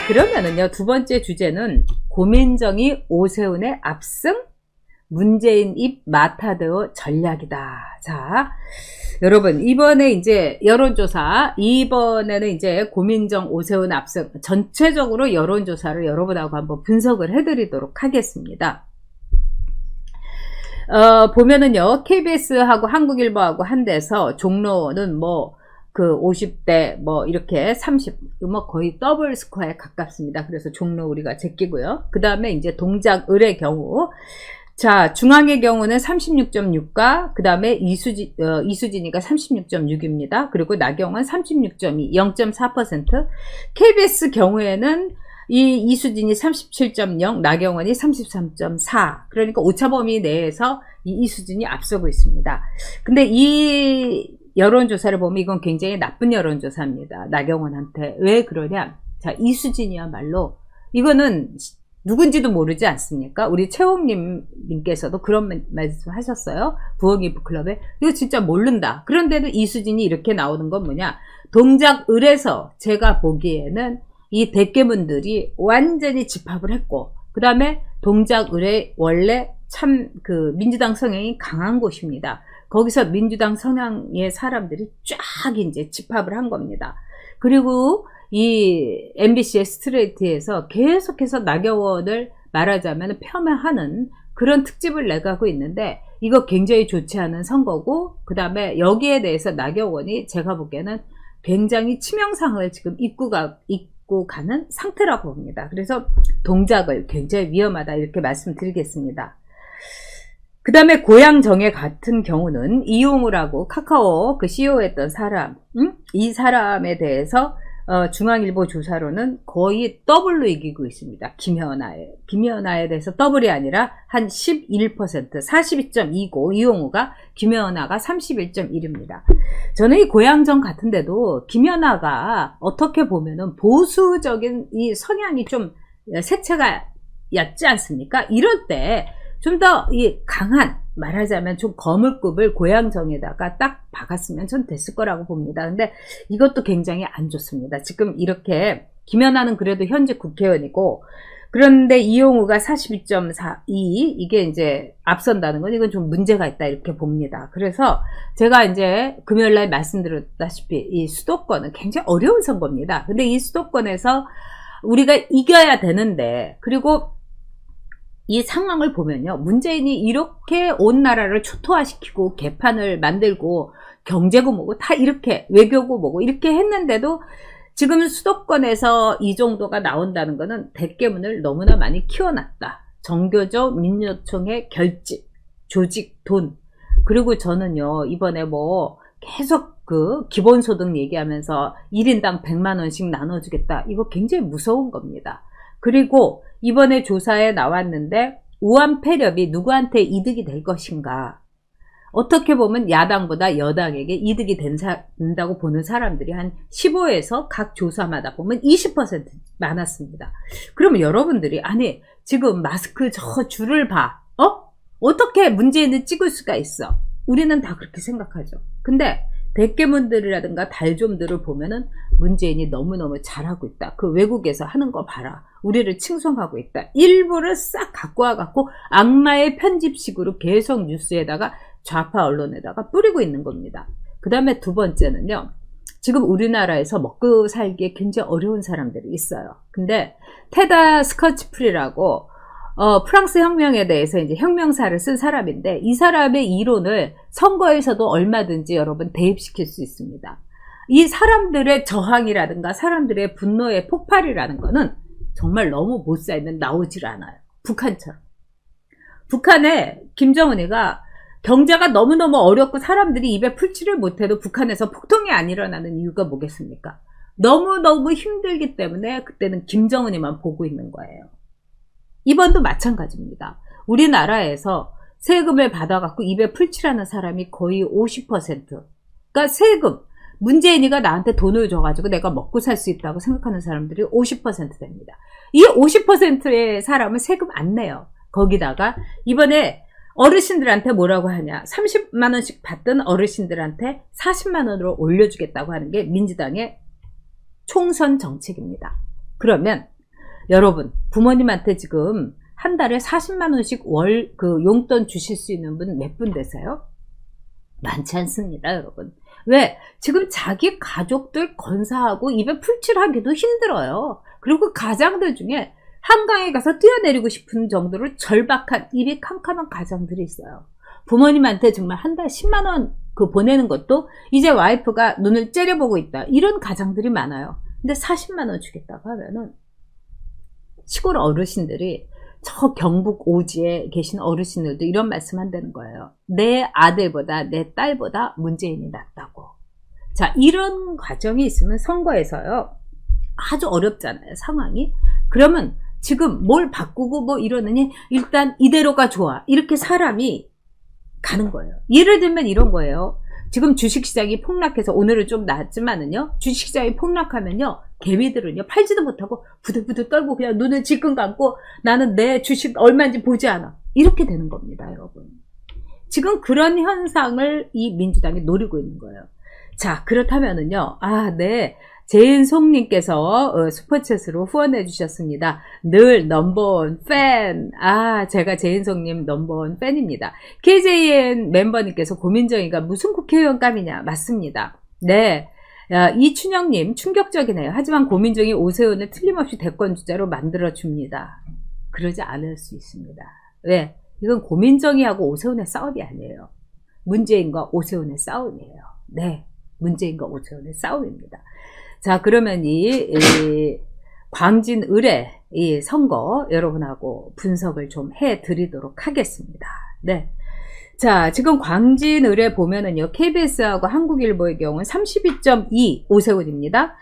그러면은요, 두 번째 주제는 고민정이 오세훈의 압승, 문재인 입 마타되어 전략이다. 자, 여러분, 이번에 이제 여론조사, 이번에는 이제 고민정 오세훈 압승, 전체적으로 여론조사를 여러분하고 한번 분석을 해드리도록 하겠습니다. 보면은요, KBS하고 한국일보하고 한 데서 종로는 그 50대 이렇게 30 거의 더블 스코어에 가깝습니다. 그래서 종로 우리가 제끼고요. 그 다음에 이제 동작 을의 경우, 자, 중앙의 경우는 36.6과 그 다음에 이수진이가 36.6입니다. 그리고 나경원 36.2, 0.4%. KBS 경우에는 이수진이 37.0, 나경원이 33.4. 그러니까 오차 범위 내에서 이수진이 앞서고 있습니다. 근데 이 여론조사를 보면 이건 굉장히 나쁜 여론조사입니다. 나경원한테. 왜 그러냐? 자, 이수진이야말로 이거는 누군지도 모르지 않습니까? 우리 최홍님께서도 그런 말씀 하셨어요. 부엌이브클럽에. 이거 진짜 모른다. 그런데도 이수진이 이렇게 나오는 건 뭐냐? 동작 을에서 제가 보기에는 이 대깨문들이 완전히 집합을 했고, 그 다음에 동작 을에 원래 참 민주당 성향이 강한 곳입니다. 거기서 민주당 성향의 사람들이 쫙 이제 집합을 한 겁니다. 그리고 이 MBC의 스트레이트에서 계속해서 나경원을 말하자면 폄하하는 그런 특집을 내가고 있는데, 이거 굉장히 좋지 않은 선거고, 그 다음에 여기에 대해서 나경원이 제가 보기에는 굉장히 치명상을 지금 입고 가는 상태라고 봅니다. 그래서 동작을 굉장히 위험하다 이렇게 말씀드리겠습니다. 그 다음에 고양정의 같은 경우는 이용우라고 카카오 그 CEO 했던 사람, 이 사람에 대해서 중앙일보 조사로는 거의 더블로 이기고 있습니다. 김연아에 대해서 더블이 아니라 한 11%, 42.2고 이용우가, 김연아가 31.1입니다. 저는 이 고양정 같은데도 김연아가 어떻게 보면은 보수적인 이 성향이 좀 색채가 얕지 않습니까? 이럴 때 좀 더 이 강한, 말하자면 좀 거물급을 고양정에다가 딱 박았으면 전 됐을 거라고 봅니다. 근데 이것도 굉장히 안 좋습니다. 지금 이렇게 김연아는 그래도 현직 국회의원이고, 그런데 이용우가 42.42, 이게 이제 앞선다는 건 이건 좀 문제가 있다 이렇게 봅니다. 그래서 제가 이제 금요일날 말씀드렸다시피 이 수도권은 굉장히 어려운 선거입니다. 근데 이 수도권에서 우리가 이겨야 되는데, 그리고 이 상황을 보면요, 문재인이 이렇게 온 나라를 초토화시키고 개판을 만들고 경제고 뭐고 다 이렇게 외교고 뭐고 이렇게 했는데도 지금 수도권에서 이 정도가 나온다는 거는 대깨문을 너무나 많이 키워놨다. 정교조 민노총의 결집, 조직, 돈. 그리고 저는요, 이번에 계속 기본소득 얘기하면서 1인당 100만원씩 나눠주겠다. 이거 굉장히 무서운 겁니다. 그리고 이번에 조사에 나왔는데 우한폐렵이 누구한테 이득이 될 것인가. 어떻게 보면 야당보다 여당에게 이득이 된다고 보는 사람들이 한 15에서 각 조사마다 보면 20% 많았습니다. 그러면 여러분들이 아니 지금 마스크 저 줄을 봐. 어떻게 문재인을 찍을 수가 있어. 우리는 다 그렇게 생각하죠. 근데 대깨문들이라든가 달좀들을 보면은 문재인이 너무너무 잘하고 있다. 그 외국에서 하는 거 봐라. 우리를 칭송하고 있다. 일부를 싹 갖고 와갖고 악마의 편집식으로 계속 뉴스에다가 좌파 언론에다가 뿌리고 있는 겁니다. 그 다음에 두 번째는요. 지금 우리나라에서 먹고 살기에 굉장히 어려운 사람들이 있어요. 근데 테다 스커치프리라고 프랑스 혁명에 대해서 이제 혁명사를 쓴 사람인데, 이 사람의 이론을 선거에서도 얼마든지 여러분 대입시킬 수 있습니다. 이 사람들의 저항이라든가 사람들의 분노의 폭발이라는 거는 정말 너무 못 살면 나오질 않아요. 북한처럼. 북한에 김정은이가 경제가 너무너무 어렵고 사람들이 입에 풀칠을 못해도 북한에서 폭동이 안 일어나는 이유가 뭐겠습니까? 너무너무 힘들기 때문에 그때는 김정은이만 보고 있는 거예요. 이번도 마찬가지입니다. 우리나라에서 세금을 받아갖고 입에 풀칠하는 사람이 거의 50%. 그러니까 세금, 문재인이가 나한테 돈을 줘가지고 내가 먹고 살 수 있다고 생각하는 사람들이 50% 됩니다. 이 50%의 사람은 세금 안 내요. 거기다가 이번에 어르신들한테 뭐라고 하냐. 30만원씩 받던 어르신들한테 40만원으로 올려주겠다고 하는 게 민주당의 총선 정책입니다. 그러면 여러분, 부모님한테 지금 한 달에 40만원씩 그 용돈 주실 수 있는 분 몇 분 되세요? 많지 않습니다, 여러분. 왜? 지금 자기 가족들 건사하고 입에 풀칠하기도 힘들어요. 그리고 가장들 중에 한강에 가서 뛰어내리고 싶은 정도로 절박한, 입이 캄캄한 가장들이 있어요. 부모님한테 정말 한 달 10만원 그 보내는 것도 이제 와이프가 눈을 째려보고 있다. 이런 가장들이 많아요. 근데 40만원 주겠다고 하면은 시골 어르신들이, 저 경북 오지에 계신 어르신들도 이런 말씀 한다는 거예요. 내 아들보다 내 딸보다 문재인이 낫다고. 자, 이런 과정이 있으면 선거에서요, 아주 어렵잖아요, 상황이. 그러면 지금 뭘 바꾸고 뭐 이러느니 일단 이대로가 좋아, 이렇게 사람이 가는 거예요. 예를 들면 이런 거예요. 지금 주식시장이 폭락해서 오늘은 좀 나았지만은요, 주식시장이 폭락하면요, 개미들은요 팔지도 못하고 부들부들 떨고 그냥 눈을 질끈 감고 나는 내 주식 얼마인지 보지 않아, 이렇게 되는 겁니다, 여러분. 지금 그런 현상을 이 민주당이 노리고 있는 거예요. 자, 그렇다면은요, 네, 제인송님께서 슈퍼챗으로 후원해 주셨습니다. 늘 넘버원 팬. 제가 제인송님 넘버원 팬입니다. KJN 멤버님께서 고민정이가 무슨 국회의원감이냐. 맞습니다. 네, 이춘영님 충격적이네요. 하지만 고민정이 오세훈을 틀림없이 대권주자로 만들어줍니다. 그러지 않을 수 있습니다. 왜? 이건 고민정이하고 오세훈의 싸움이 아니에요. 문재인과 오세훈의 싸움이에요. 네, 문재인과 오세훈의 싸움입니다. 자, 그러면 이 광진 의뢰 이 선거 여러분하고 분석을 좀 해드리도록 하겠습니다. 네. 자, 지금 광진 의뢰 보면은요, KBS하고 한국일보의 경우는 32.2 오세훈입니다.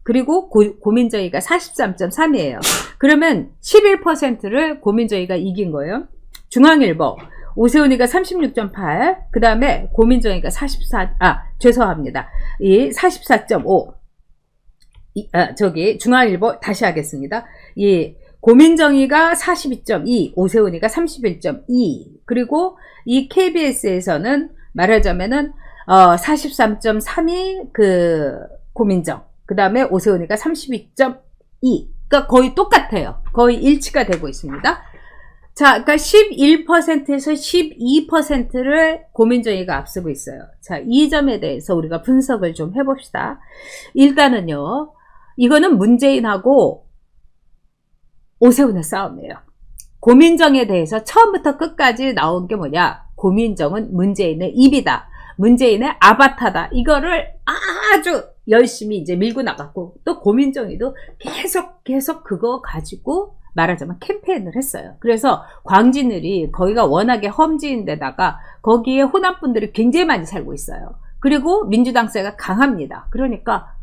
그리고 고민정이가 43.3이에요. 그러면 11%를 고민정이가 이긴 거예요. 중앙일보 오세훈이가 36.8, 그 다음에 고민정이가 44.5. 중앙일보 다시 하겠습니다. 고민정이가 42.2, 오세훈이가 31.2, 그리고 이 KBS에서는 말하자면은 43.3이 그 고민정, 그 다음에 오세훈이가 32.2. 그러니까 거의 똑같아요. 거의 일치가 되고 있습니다. 자, 그러니까 11%에서 12%를 고민정이가 앞서고 있어요. 자, 이 점에 대해서 우리가 분석을 좀 해봅시다. 일단은요, 이거는 문재인하고 오세훈의 싸움이에요. 고민정에 대해서 처음부터 끝까지 나온 게 뭐냐? 고민정은 문재인의 입이다, 문재인의 아바타다. 이거를 아주 열심히 이제 밀고 나갔고, 또 고민정이도 계속 그거 가지고 말하자면 캠페인을 했어요. 그래서 광진을이 거기가 워낙에 험지인데다가 거기에 호남분들이 굉장히 많이 살고 있어요. 그리고 민주당세가 강합니다. 그러니까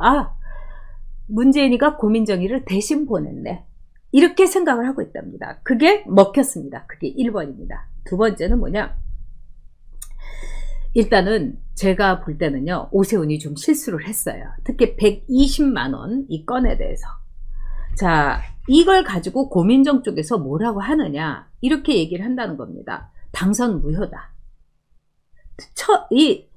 문재인이가 고민정이를 대신 보냈네, 이렇게 생각을 하고 있답니다. 그게 먹혔습니다. 그게 1번입니다. 두 번째는 뭐냐? 일단은 제가 볼 때는요, 오세훈이 좀 실수를 했어요. 특히 120만원 이 건에 대해서. 자, 이걸 가지고 고민정 쪽에서 뭐라고 하느냐, 이렇게 얘기를 한다는 겁니다. 당선 무효다. 이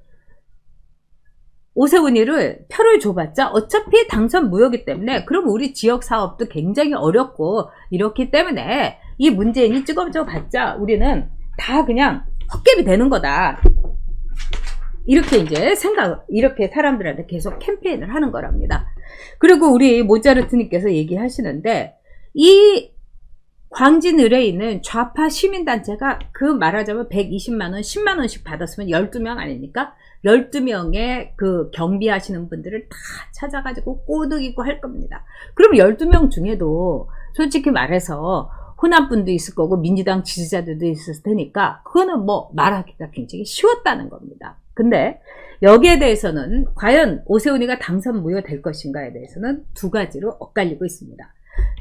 오세훈이를 표를 줘봤자 어차피 당선 무효이기 때문에, 그럼 우리 지역 사업도 굉장히 어렵고 이렇기 때문에 이 문재인이 찍어줘 봤자 우리는 다 그냥 헛개비 되는 거다, 이렇게 이제 이렇게 사람들한테 계속 캠페인을 하는 거랍니다. 그리고 우리 모차르트님께서 얘기하시는데, 이 광진 의뢰에 있는 좌파 시민단체가 그 말하자면 120만원, 10만원씩 받았으면 12명 아닙니까? 12명의 그 경비하시는 분들을 다 찾아가지고 꼬득 있고 할 겁니다. 그럼 12명 중에도 솔직히 말해서 호남분도 있을 거고 민주당 지지자들도 있을 테니까 그거는 뭐 말하기가 굉장히 쉬웠다는 겁니다. 근데 여기에 대해서는 과연 오세훈이가 당선 무효될 것인가에 대해서는 두 가지로 엇갈리고 있습니다.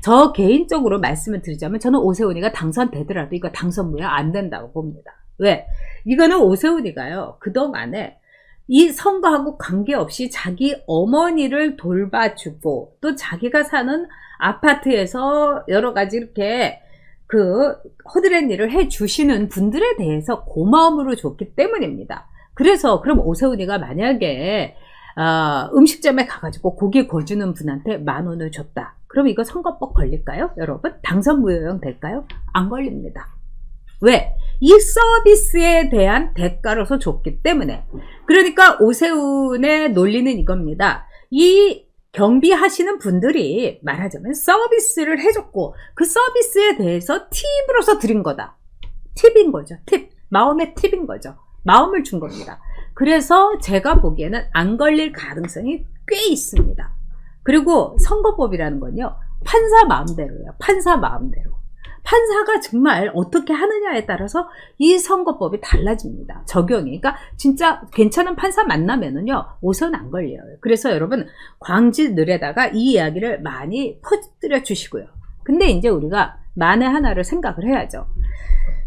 저 개인적으로 말씀을 드리자면 저는 오세훈이가 당선되더라도 이거 당선 무효 안 된다고 봅니다. 왜? 이거는 오세훈이가요, 그동안에 이 선거하고 관계없이 자기 어머니를 돌봐주고 또 자기가 사는 아파트에서 여러 가지 이렇게 그 허드렛 일을 해주시는 분들에 대해서 고마움으로 줬기 때문입니다. 그래서 그럼 오세훈이가 만약에 음식점에 가가지고 고기 구워주는 분한테 10,000원을 줬다. 그럼 이거 선거법 걸릴까요? 여러분, 당선 무효형 될까요? 안 걸립니다. 왜? 이 서비스에 대한 대가로서 줬기 때문에. 그러니까 오세훈의 논리는 이겁니다. 이 경비하시는 분들이 말하자면 서비스를 해줬고 그 서비스에 대해서 팁으로서 드린 거다. 팁인 거죠. 팁. 마음의 팁인 거죠. 마음을 준 겁니다. 그래서 제가 보기에는 안 걸릴 가능성이 꽤 있습니다. 그리고 선거법이라는 건요, 판사 마음대로예요. 판사 마음대로. 판사가 정말 어떻게 하느냐에 따라서 이 선거법이 달라집니다. 적용이. 그러니까 진짜 괜찮은 판사 만나면은요, 오선 안 걸려요. 그래서 여러분, 광진을에다가 이 이야기를 많이 퍼뜨려 주시고요. 근데 이제 우리가 만에 하나를 생각을 해야죠.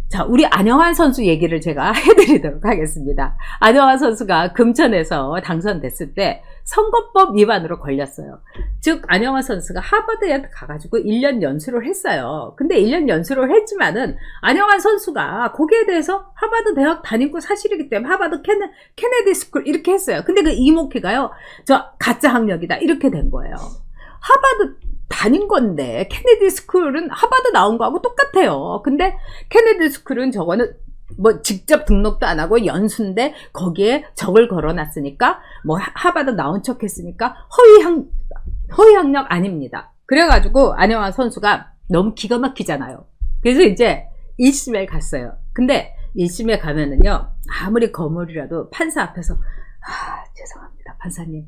자, 우리 안영환 선수 얘기를 제가 해드리도록 하겠습니다. 안영환 선수가 금천에서 당선됐을 때 선거법 위반으로 걸렸어요. 즉, 안영환 선수가 하버드에 가가지고 1년 연수를 했어요. 근데 1년 연수를 했지만은 안영환 선수가 거기에 대해서 하버드 대학 다닌 거 사실이기 때문에 하버드 케네디 스쿨 이렇게 했어요. 근데 그 이모키가요, 저 가짜 학력이다 이렇게 된 거예요. 하버드 다닌 건데 케네디 스쿨은 하버드 나온 거하고 똑같아요. 근데 케네디 스쿨은 저거는 뭐 직접 등록도 안 하고 연수인데 거기에 적을 걸어놨으니까 뭐 하버드 나온 척 했으니까 허위 학력 아닙니다. 그래가지고 안영환 선수가 너무 기가 막히잖아요. 그래서 이제 1심에 갔어요. 근데 1심에 가면은요, 아무리 거물이라도 판사 앞에서 죄송합니다 판사님,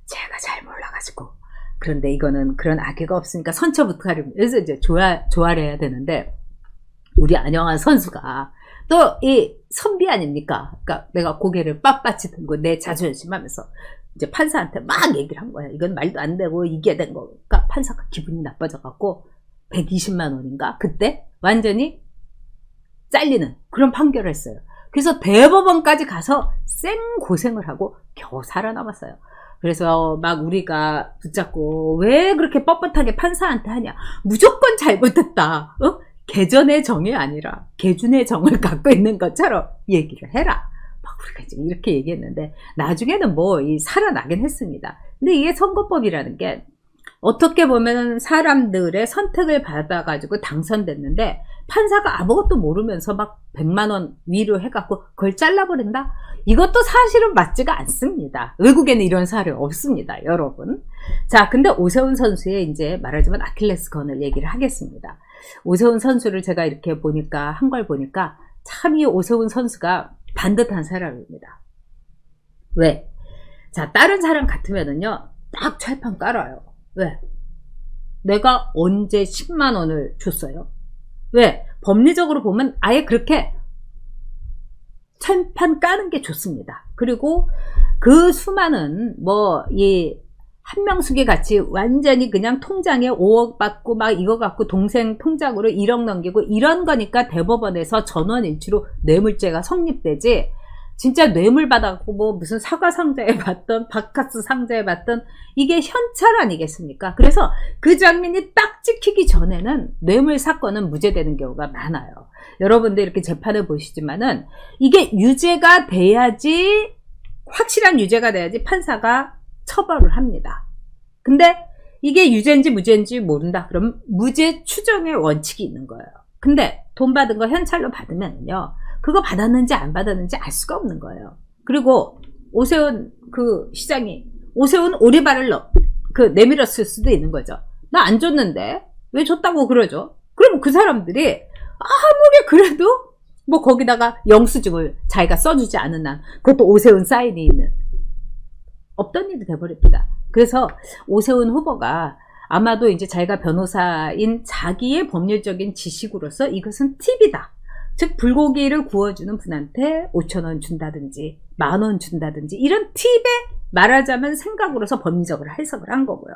제가 잘 몰라가지고, 그런데 이거는 그런 악의가 없으니까 선처부터 하려고. 그래서 이제 조화를 해야 되는데, 우리 안영환 선수가 또 이 선비 아닙니까? 그러니까 내가 고개를 빳빳이 들고 내 자존심 하면서 이제 판사한테 막 얘기를 한 거야. 이건 말도 안 되고 이게 된 거니까 판사가 기분이 나빠져갖고 120만 원인가? 그때 완전히 잘리는 그런 판결을 했어요. 그래서 대법원까지 가서 생고생을 하고 겨우 살아남았어요. 그래서 막 우리가 붙잡고 왜 그렇게 뻣뻣하게 판사한테 하냐. 무조건 잘못했다. 개전의 정이 아니라 개준의 정을 갖고 있는 것처럼 얘기를 해라. 막 우리가 지금 이렇게 얘기했는데 나중에는 뭐 살아나긴 했습니다. 근데 이게 선거법이라는 게 어떻게 보면 사람들의 선택을 받아가지고 당선됐는데 판사가 아무것도 모르면서 막 100만 원 위로 해갖고 그걸 잘라버린다? 이것도 사실은 맞지가 않습니다. 외국에는 이런 사례 없습니다, 여러분. 자, 근데 오세훈 선수의 이제 말하자면 아킬레스건을 얘기를 하겠습니다. 오세훈 선수를 제가 이렇게 보니까, 한 걸 보니까 참 이 오세훈 선수가 반듯한 사람입니다. 왜? 자, 다른 사람 같으면은요, 딱 철판 깔아요. 왜? 내가 언제 10만 원을 줬어요? 왜? 법리적으로 보면 아예 그렇게 철판 까는 게 좋습니다. 그리고 그 수많은 한명숙이 같이 완전히 그냥 통장에 5억 받고 막 이거 갖고 동생 통장으로 1억 넘기고 이런 거니까 대법원에서 전원일치로 뇌물죄가 성립되지, 진짜 뇌물 받았고 뭐 무슨 사과 상자에 받던 바카스 상자에 받던 이게 현찰 아니겠습니까? 그래서 그 장면이 딱 찍히기 전에는 뇌물 사건은 무죄되는 경우가 많아요. 여러분들 이렇게 재판을 보시지만은 이게 유죄가 돼야지, 확실한 유죄가 돼야지 판사가 처벌을 합니다. 근데 이게 유죄인지 무죄인지 모른다 그러면 무죄 추정의 원칙이 있는 거예요. 근데 돈 받은 거 현찰로 받으면요, 그거 받았는지 안 받았는지 알 수가 없는 거예요. 그리고 오세훈 그 시장이 오세훈 오리발을 내밀었을 수도 있는 거죠. 나 안 줬는데 왜 줬다고 그러죠? 그럼 그 사람들이 아무리 그래도 뭐 거기다가 영수증을 자기가 써주지 않은 한, 그것도 오세훈 사인이 있는, 없던 일이 돼버립니다. 그래서 오세훈 후보가 아마도 이제 자기가 변호사인 자기의 법률적인 지식으로서 이것은 팁이다. 즉 불고기를 구워주는 분한테 5,000원 준다든지 10,000원 준다든지 이런 팁에 말하자면 생각으로서 법리적으로 해석을 한 거고요.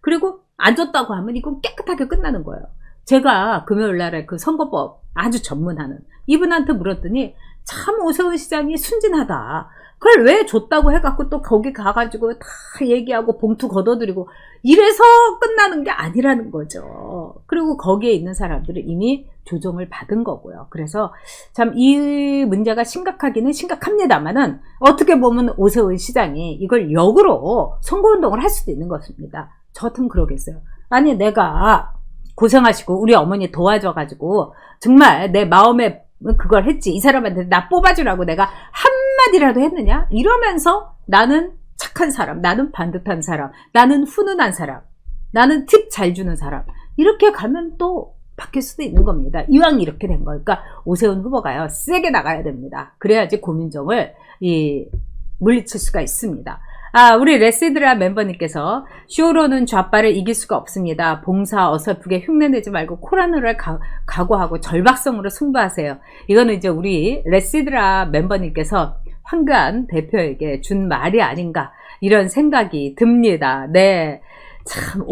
그리고 안 줬다고 하면 이건 깨끗하게 끝나는 거예요. 제가 금요일날에 그 선거법 아주 전문하는 이분한테 물었더니 참 오세훈 시장이 순진하다. 그걸 왜 줬다고 해갖고 또 거기 가가지고 다 얘기하고 봉투 걷어들이고 이래서 끝나는 게 아니라는 거죠. 그리고 거기에 있는 사람들은 이미 조정을 받은 거고요. 그래서 참 이 문제가 심각하기는 심각합니다만은 어떻게 보면 오세훈 시장이 이걸 역으로 선거운동을 할 수도 있는 것입니다. 저 같으면 그러겠어요. 아니 내가 고생하시고 우리 어머니 도와줘가지고 정말 내 마음에 그걸 했지. 이 사람한테 나 뽑아주라고 내가 한마디라도 했느냐? 이러면서 나는 착한 사람, 나는 반듯한 사람, 나는 훈훈한 사람, 나는 팁 잘 주는 사람, 이렇게 가면 또 바뀔 수도 있는 겁니다. 이왕 이렇게 된 거니까 오세훈 후보가요 세게 나가야 됩니다. 그래야지 고민정을 물리칠 수가 있습니다. 우리 레시드라 멤버님께서 쇼로는 좌빨을 이길 수가 없습니다. 봉사 어설프게 흉내내지 말고 코라누를 각오하고 절박성으로 승부하세요. 이거는 이제 우리 레시드라 멤버님께서 황교안 대표에게 준 말이 아닌가 이런 생각이 듭니다. 네, 참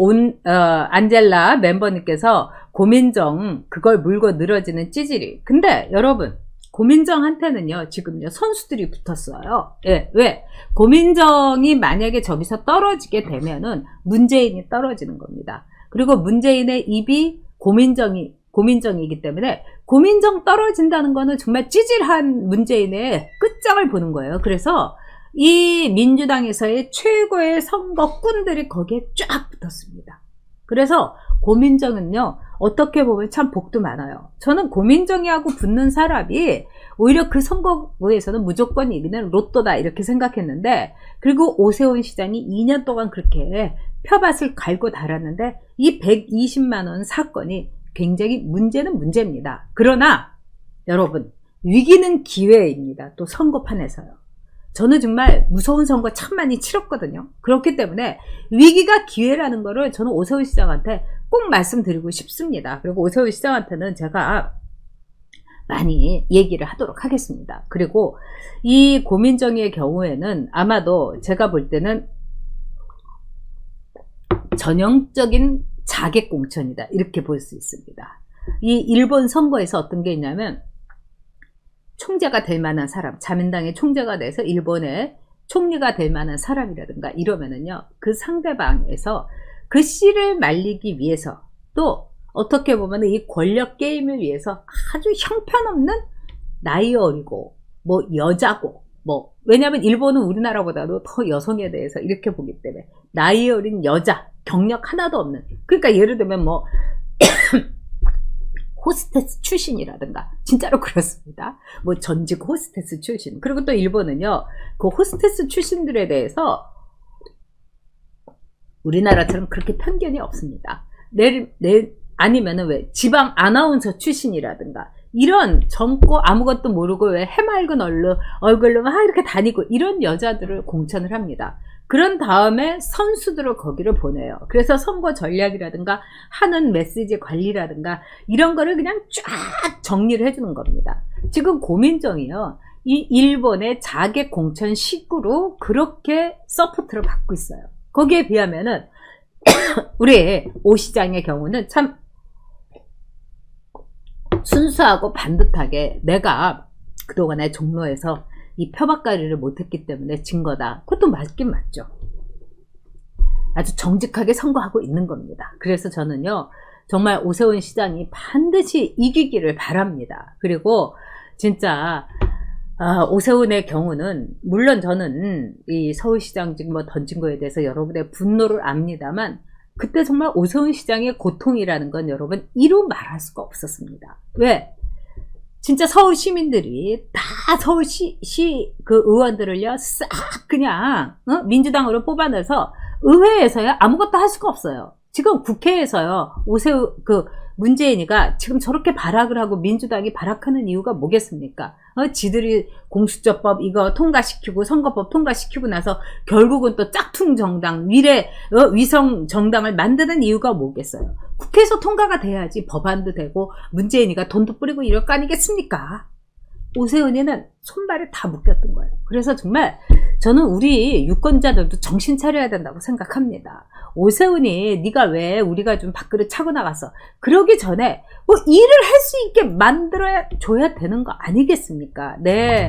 안젤라 멤버님께서 고민정 그걸 물고 늘어지는 찌질이. 근데 여러분 고민정한테는요 지금요 선수들이 붙었어요. 예, 왜? 고민정이 만약에 저기서 떨어지게 되면은 문재인이 떨어지는 겁니다. 그리고 문재인의 입이 고민정이기 때문에 고민정 떨어진다는 거는 정말 찌질한 문재인의 끝장을 보는 거예요. 그래서 이 민주당에서의 최고의 선거꾼들이 거기에 쫙 붙었습니다. 그래서 고민정은요 어떻게 보면 참 복도 많아요. 저는 고민정이하고 붙는 사람이 오히려 그 선거구에서는 무조건 이기는 로또다 이렇게 생각했는데, 그리고 오세훈 시장이 2년 동안 그렇게 표밭을 갈고 달았는데 이 120만원 사건이 굉장히 문제는 문제입니다. 그러나 여러분 위기는 기회입니다. 또 선거판에서요. 저는 정말 무서운 선거 참 많이 치렀거든요. 그렇기 때문에 위기가 기회라는 거를 저는 오세훈 시장한테 꼭 말씀드리고 싶습니다. 그리고 오세훈 시장한테는 제가 많이 얘기를 하도록 하겠습니다. 그리고 이 고민정의의 경우에는 아마도 제가 볼 때는 전형적인 자객공천이다 이렇게 볼 수 있습니다. 이 일본 선거에서 어떤 게 있냐면 총재가 될 만한 사람, 자민당의 총재가 돼서 일본의 총리가 될 만한 사람이라든가 이러면은요, 그 상대방에서 그 씨를 말리기 위해서 또 어떻게 보면 이 권력 게임을 위해서 아주 형편없는 나이 어리고 뭐 여자고 뭐 왜냐하면 일본은 우리나라보다도 더 여성에 대해서 이렇게 보기 때문에 나이 어린 여자, 경력 하나도 없는, 그러니까 예를 들면 뭐 호스테스 출신이라든가 진짜로 그렇습니다. 뭐 전직 호스테스 출신. 그리고 또 일본은요 그 호스테스 출신들에 대해서 우리나라처럼 그렇게 편견이 없습니다. 아니면은 왜 지방 아나운서 출신이라든가 이런 젊고 아무것도 모르고 왜 해맑은 얼굴로 막 이렇게 다니고 이런 여자들을 공천을 합니다. 그런 다음에 선수들을 거기를 보내요. 그래서 선거 전략이라든가 하는 메시지 관리라든가 이런 거를 그냥 쫙 정리를 해주는 겁니다. 지금 고민정이요 이 일본의 자객 공천 식구로 그렇게 서포트를 받고 있어요. 거기에 비하면은 우리 오 시장의 경우는 참 순수하고 반듯하게 내가 그동안에 종로에서 이 표박가리를 못했기 때문에 진 거다. 그것도 맞긴 맞죠. 아주 정직하게 선거하고 있는 겁니다. 그래서 저는요 정말 오세훈 시장이 반드시 이기기를 바랍니다. 그리고 진짜 오세훈의 경우는 물론 저는 이 서울시장 지금 뭐 던진 거에 대해서 여러분의 분노를 압니다만 그때 정말 오세훈 시장의 고통이라는 건 여러분 이루 말할 수가 없었습니다. 왜? 진짜 서울 시민들이 다 서울시 그 의원들을요 싹 그냥 민주당으로 뽑아내서 의회에서요 아무것도 할 수가 없어요. 지금 국회에서요 문재인이가 지금 저렇게 발악을 하고 민주당이 발악하는 이유가 뭐겠습니까? 지들이 공수처법 이거 통과시키고 선거법 통과시키고 나서 결국은 또 짝퉁 정당 위성 정당을 만드는 이유가 뭐겠어요? 국회에서 통과가 돼야지 법안도 되고 문재인이가 돈도 뿌리고 이럴 거 아니겠습니까? 오세훈이는 손발에 다 묶였던 거예요. 그래서 정말 저는 우리 유권자들도 정신 차려야 된다고 생각합니다. 오세훈이 네가 왜 우리가 좀 밖으로 차고 나갔어? 그러기 전에 뭐 일을 할 수 있게 만들어 줘야 되는 거 아니겠습니까? 네.